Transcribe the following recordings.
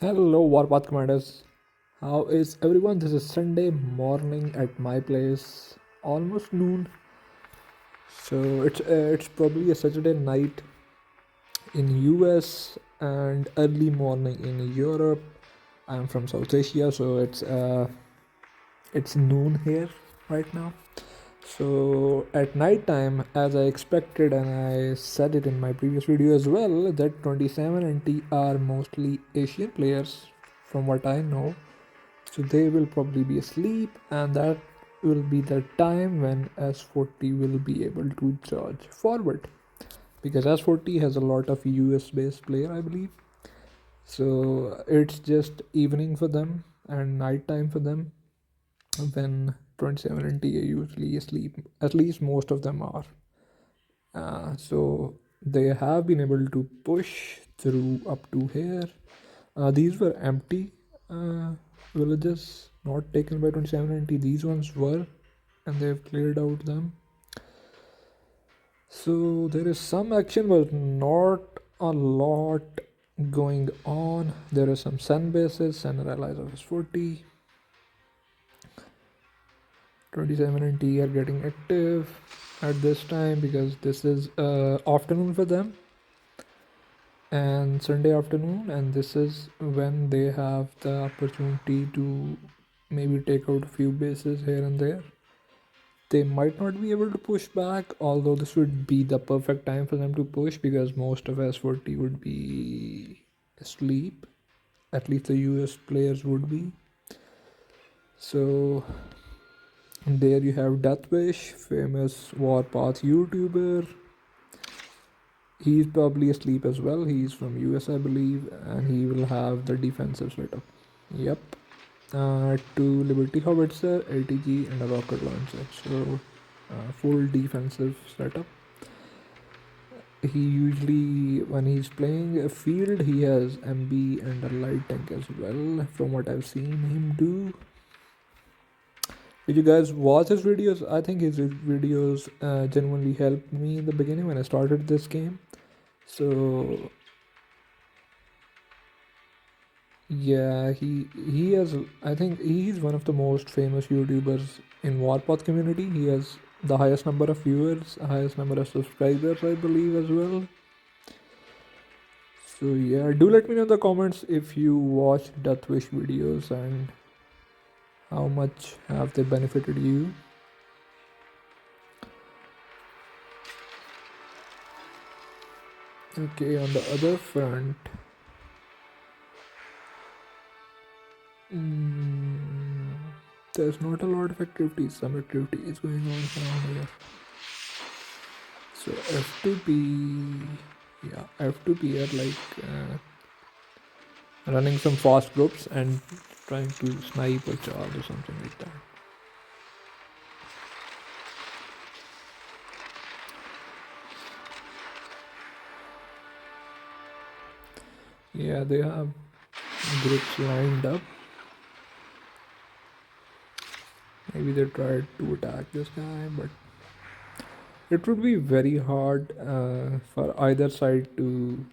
Hello, Warpath commanders. How is everyone? This is Sunday morning at my place, almost noon. So it's probably a Saturday night in US and early morning in Europe. I'm from South Asia, so it's noon here right now. So at night time, as I expected, and I said it in my previous video as well, that 27 and T are mostly Asian players, from what I know. So they will probably be asleep, and that will be the time when S40 will be able to charge forward, because S40 has a lot of US based player, I believe. So it's just evening for them and night time for them when 27 and T are usually asleep. At least most of them are. So they have been able to push through up to here. These were empty villages, not taken by 2790. These ones were, and they've cleared out them. So there is some action, but not a lot going on. There are some sun bases and allies of S40. 2790 are getting active at this time because this is afternoon for them and Sunday afternoon, and this is when they have the opportunity to maybe take out a few bases here and there. They might not be able to push back, although this would be the perfect time for them to push because most of S40 would be asleep. At least the US players would be. So there you have Deathwish, famous Warpath YouTuber. He's probably asleep as well. He's from US, I believe, and he will have the defensive setup. Yep. Two Liberty Howitzer, ATG, and a rocket launcher. So, full defensive setup. He usually, when he's playing a field, he has MB and a light tank as well, from what I've seen him do. Did you guys watch his videos? I think his videos genuinely helped me in the beginning when I started this game. So yeah, he has. I think he's one of the most famous YouTubers in Warpath community. He has the highest number of viewers, highest number of subscribers, I believe, as well. So yeah, do let me know in the comments if you watch Deathwish videos and how much have they benefited you. Okay, on the other front, there's not a lot of activities. Some activity is going on around here. So F2P, yeah, F2P are like running some fast groups and trying to snipe or charge or something like that. Yeah, they have groups lined up. Maybe they tried to attack this guy, but it would be very hard for either side to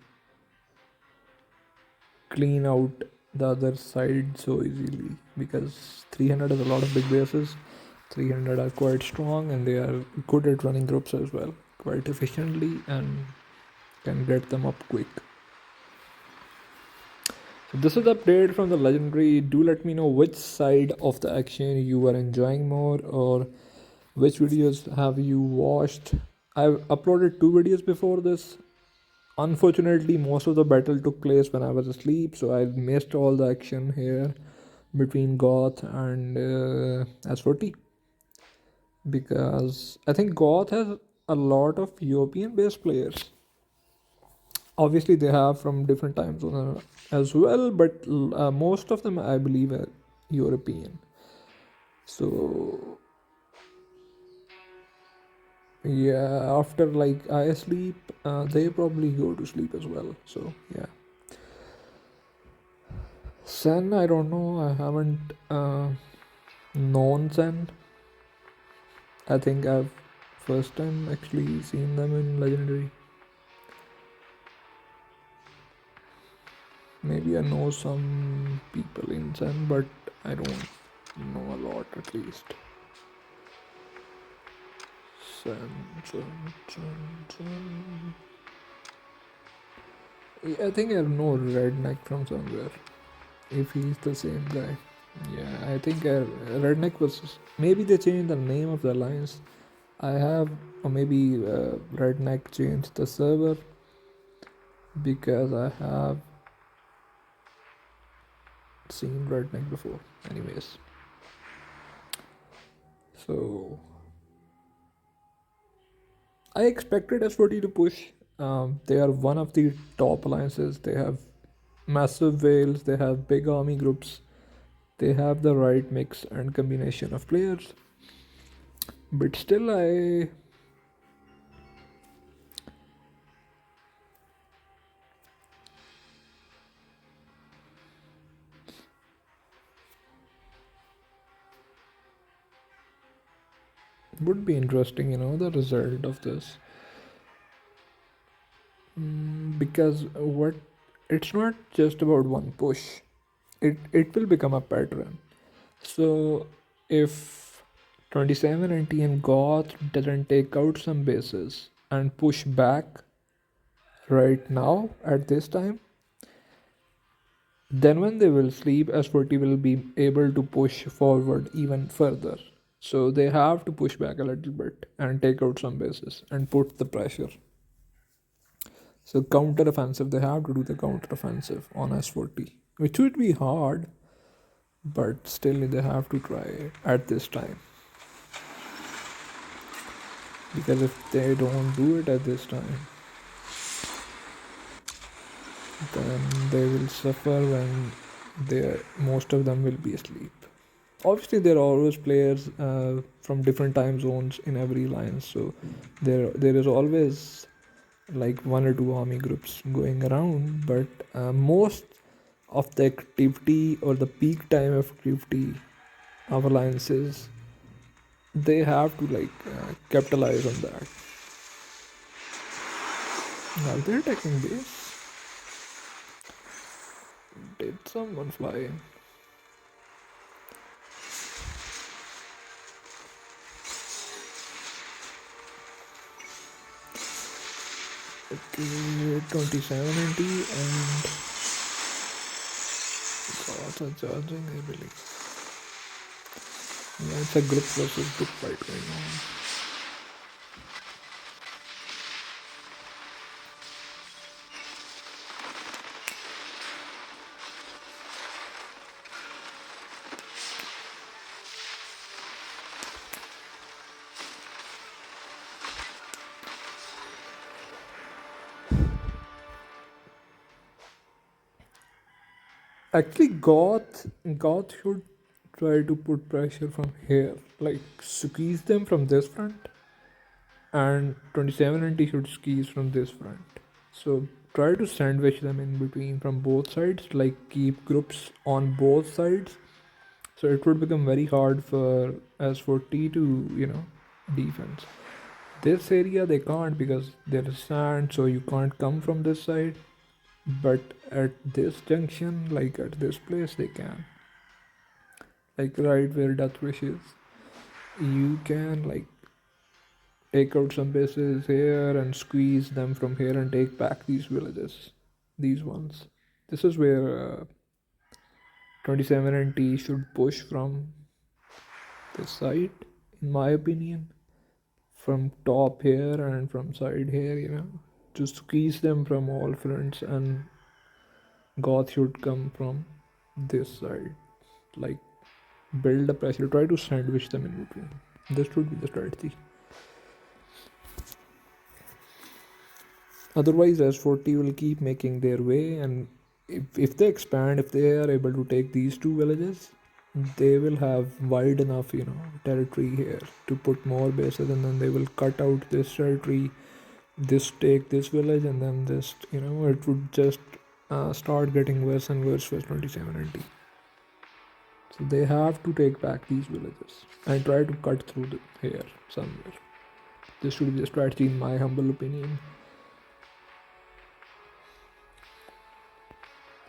clean out the other side so easily, because 300 is a lot of big bases. 300 are quite strong and they are good at running groups as well, quite efficiently, and can get them up quick. So this is the update from the legendary. Do let me know which side of the action you are enjoying more, or which videos have you watched. I've uploaded two videos before this. Unfortunately, most of the battle took place when I was asleep, so I missed all the action here between GOTH and S40, because I think GOTH has a lot of European based players. Obviously, they have from different time zones as well, but most of them, I believe, are European. So yeah, after like I sleep, they probably go to sleep as well. So yeah. Sen, I don't know. I haven't known Sen. I think I've first time actually seen them in Legendary. Maybe I know some people in Zen, but I don't know a lot at least. Zen. I think I know Redneck from somewhere. If he's the same guy. Yeah, I think Redneck was. Maybe they changed the name of the alliance. I have, or maybe Redneck changed the server because I have seen Redneck before. Anyways, so I expected S40 to push. They are one of the top alliances. They have massive whales, they have big army groups, they have the right mix and combination of players. But still, I would be interesting, the result of this. Because what it's not just about one push. It will become a pattern. So if 27 NT and GOTH doesn't take out some bases and push back right now at this time, then when they will sleep, S40 will be able to push forward even further. So they have to push back a little bit and take out some bases and put the pressure. So counter offensive, they have to do the counter offensive on S40, which would be hard, but still they have to try it at this time. Because if they don't do it at this time, then they will suffer when most of them will be asleep. Obviously, there are always players from different time zones in every alliance, so there is always like one or two army groups going around, but most of the activity or the peak time of activity of alliances, they have to capitalize on that. Now they're taking base. Did someone fly in? Okay, 27 NT and gods are charging, I believe. Yeah, it's a group versus group fight going on. Actually, goth should try to put pressure from here, like squeeze them from this front, and 27 NT should squeeze from this front. So try to sandwich them in between from both sides, like keep groups on both sides. So it would become very hard for S40 to, defense. This area they can't because there is sand, so you can't come from this side. But at this junction, like at this place, they can. Like right where Deathwish is, you can take out some bases here and squeeze them from here and take back these villages, these ones. This is where 27 and T should push from this side, in my opinion, from top here and from side here, to squeeze them from all fronts, and Goth should come from this side, like build the pressure, try to sandwich them in between. This would be the strategy. Otherwise, S40 will keep making their way, and if they expand, if they are able to take these two villages, they will have wide enough, territory here to put more bases, and then they will cut out this territory, this take this village, and then this, it would just start getting worse and worse for 27 and T. So they have to take back these villages and try to cut through here somewhere. This should be the strategy, in my humble opinion.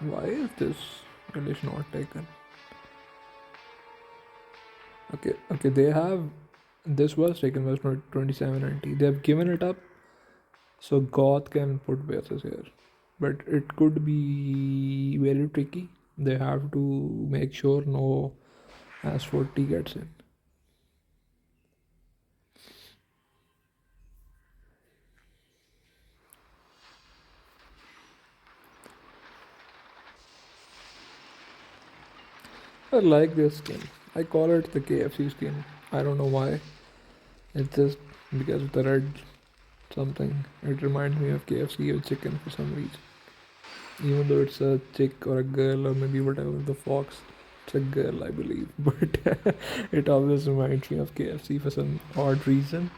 Why is this release not taken? Okay, okay, they have. This was taken was 2790. They have given it up so GOTH can put bases here. But it could be very tricky. They have to make sure no S40 gets in. I like this skin. I call it the KFC skin. I don't know why. It's just because of the red something. It reminds me of KFC or chicken for some reason. Even though it's a chick or a girl or maybe whatever the fox. It's a girl, I believe. But it always reminds me of KFC for some odd reason.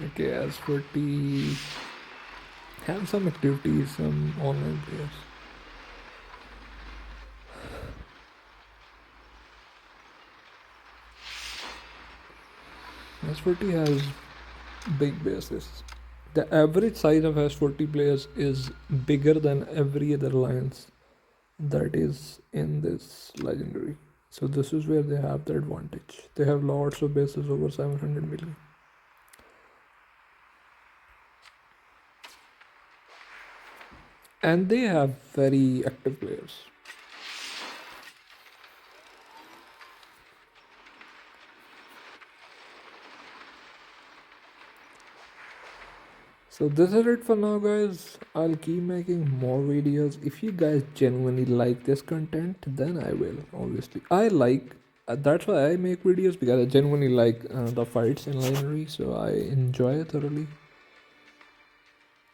Okay, as for T, have some activities, some online players. S40 has big bases. The average size of S40 players is bigger than every other alliance that is in this legendary. So this is where they have the advantage. They have lots of bases over 700 million. And they have very active players. So this is it for now, guys. I'll keep making more videos. If you guys genuinely like this content, then I will, obviously. I like, that's why I make videos, because I genuinely like the fights in Legendary, so I enjoy it thoroughly.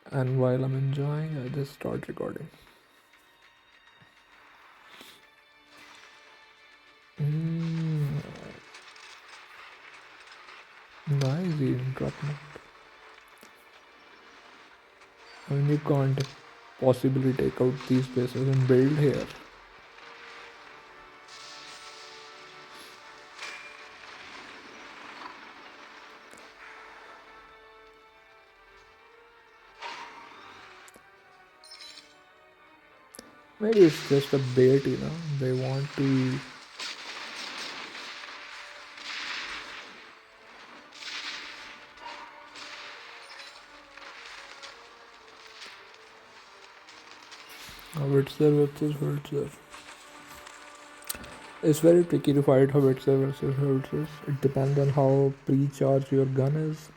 And while I'm enjoying, I just start recording. Nice, even drop note. I mean, you can't possibly take out these bases and build here. Maybe it's just a bait, you know. They want to. Howitzer versus Howitzer. It's very tricky to fight Howitzer versus Howitzers. It depends on how pre-charged your gun is,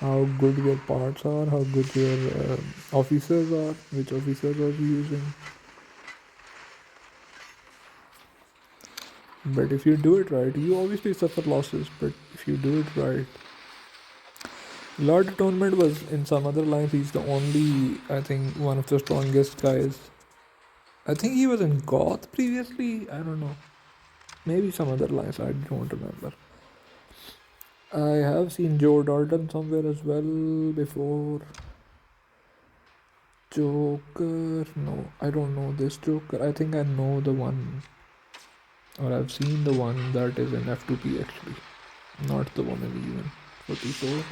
how good your parts are, how good your officers are, which officers are you using. But if you do it right, you obviously suffer losses, but if you do it right. Lord Atonement was in some other lines, he's the only, I think, one of the strongest guys. I think he was in GOTH previously, I don't know. Maybe some other lines, I don't remember. I have seen Joe Dalton somewhere as well before. Joker, no, I don't know this Joker. I think I know the one, or I've seen the one that is in F2P actually, not the one in even 44.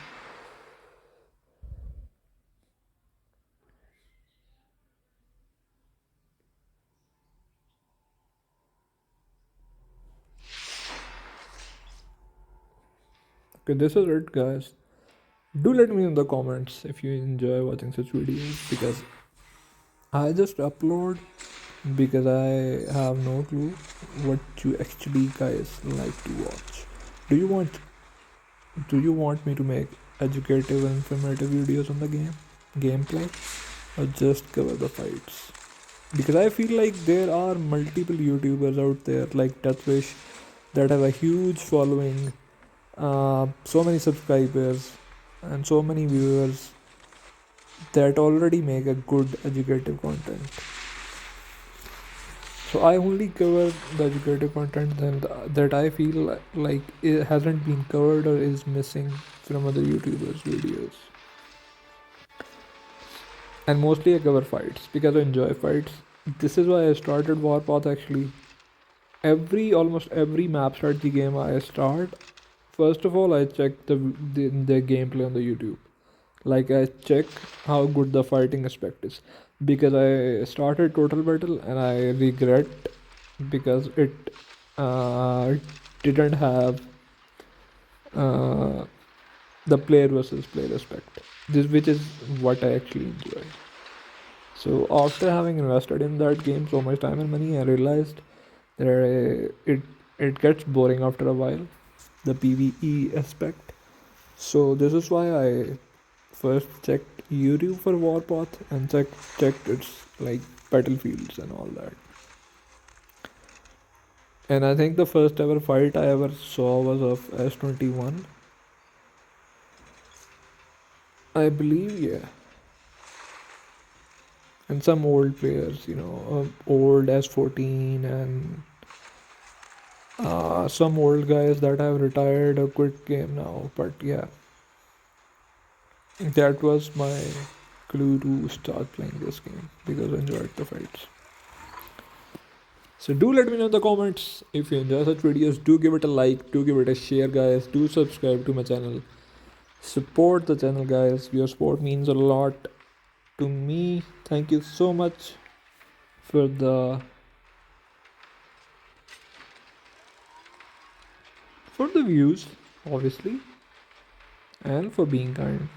Okay, this is it, guys. Do let me in the comments if you enjoy watching such videos, because I just upload because I have no clue what you actually guys like to watch. Do you want me to make educative and informative videos on the gameplay, or just cover the fights? Because I feel like there are multiple YouTubers out there like Deathwish that have a huge following, so many subscribers and so many viewers that already make a good educative content. So I only cover the educative content that I feel like it hasn't been covered or is missing from other YouTubers' videos. And mostly I cover fights because I enjoy fights. This is why I started Warpath actually. Almost every map strategy game I start, First of all, I check the gameplay on the YouTube. Like I check how good the fighting aspect is, because I started Total Battle and I regret because it didn't have uh, the player versus player aspect. This which is what I actually enjoy. So after having invested in that game so much time and money, I realized that it gets boring after a while, the PvE aspect. So this is why I first checked YouTube for Warpath and checked its like battlefields and all that. And I think the first ever fight I ever saw was of S21. I believe, yeah. And some old players, old S14 and some old guys that have retired or quit game now. But yeah, that was my clue to start playing this game because I enjoyed the fights. So do let me know in the comments if you enjoy such videos. Do give it a like, do give it a share, guys. Do subscribe to my channel. Support the channel, guys. Your support means a lot to me. Thank you so much for the views, obviously, and for being kind.